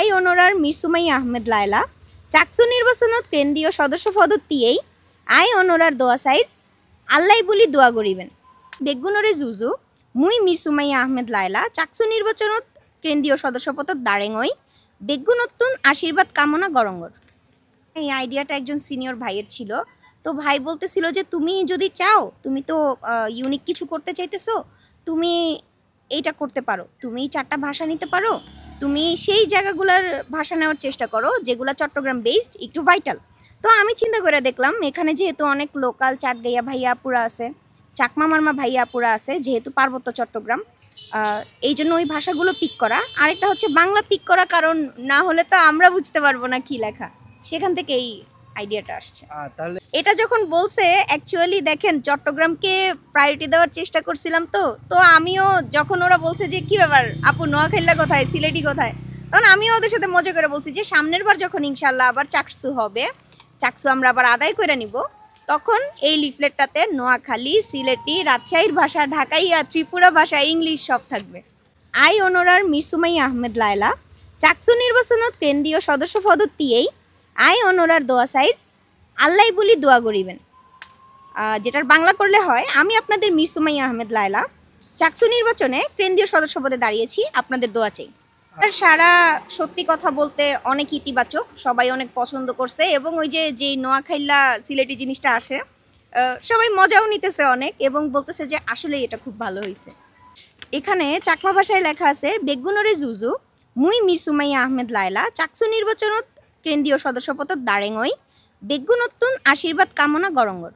I অনরার মিরসুমাই Ahmed Laila Chaksu নির্বাচনত কেন্দ্রীয় সদস্য পদত দিয়েই আই অনরার দোয়া সাইড আল্লাহ বলি দোয়া করিবেন বেগুনরে জুজু মুই মিরসুমাই আহমেদ লায়লা চাকসু নির্বাচনত কেন্দ্রীয় সদস্য পদত দাঁড়েঙই বেগুনতুন আশীর্বাদ কামনা গরঙ্গর। এই আইডিয়াটা একজন সিনিয়র ভাইয়ের ছিল, তো ভাই বলতেছিল যে তুমি যদি চাও, তুমি তো ইউনিক কিছু করতে চাইতেছো, তুমি এইটা করতে পারো, তুমি 4টা ভাষা নিতে পারো, তুমি সেই জায়গাগুলোর ভাষা নেওয়ার চেষ্টা করো যেগুলো চট্টগ্রাম বেসড একটু ভাইটাল। তো আমি চিন্তা করে দেখলাম এখানে যেহেতু অনেক লোকাল চাটগাইয়া ভাইয়া আপুরা আছে, চাকমা মারমা ভাইয়া আপুরা আছে, যেহেতু পার্বত্য চট্টগ্রাম, এই জন্য ওই ভাষাগুলো পিক করা। আরেকটা হচ্ছে বাংলা পিক করা, কারণ না হলে তো আমরা বুঝতে পারবো না কি লেখা, সেখান থেকে এই আইডিয়াটা আসছে। এটা যখন বলছে অ্যাকচুয়ালি দেখেন চট্টগ্রামকে প্রায়োরিটি দেওয়ার চেষ্টা করছিলাম, তো আমিও যখন ওরা বলছে যে কি ব্যাপার আপু নোয়াখাইলা কোথায়, সিলেটি কোথায়, তখন আমিও ওদের সাথে মজা করে বলছি যে সামনের বার যখন ইনশাল্লাহ আবার চাকসু হবে, চাকসু আমরা আবার আদায় করে নিব, তখন এই লিফলেটটাতে নোয়াখালী, সিলেটি, রাজশাহীর ভাষা, ঢাকাইয়া, ত্রিপুরা ভাষা, ইংলিশ সব থাকবে। আই অনরার মিরসুমাই আহমেদ লায়লা চাকসু নির্বাচনত কেন্দ্রীয় সদস্য পদত দিয়েই আই অনরার দোয়া সাইড আল্লাহ বলি দোয়া করিবেন, যেটার বাংলা করলে হয় আমি আপনাদের মিরসুমাই আহমেদ লায়লা চাকসু নির্বাচনে কেন্দ্রীয় সদস্য পদে দাঁড়িয়েছি, আপনাদের দোয়া চাই। সারা সত্যি কথা বলতে অনেক ইতিবাচক, সবাই অনেক পছন্দ করছে, এবং ওই যে নোয়াখাইলা সিলেটি জিনিসটা আসে, সবাই মজাও নিতেছে অনেক, এবং বলতেছে যে আসলে এটা খুব ভালো হয়েছে। এখানে চাকমা ভাষায় লেখা আছে বেগুনরে জুজু মুই মিরসুমাই আহমেদ লায়লা চাকসু নির্বাচনত কেন্দ্রীয় সদস্য পদত দাঁড়েঙই বেগুনতুন আশীর্বাদ কামনা গরঙ্গর।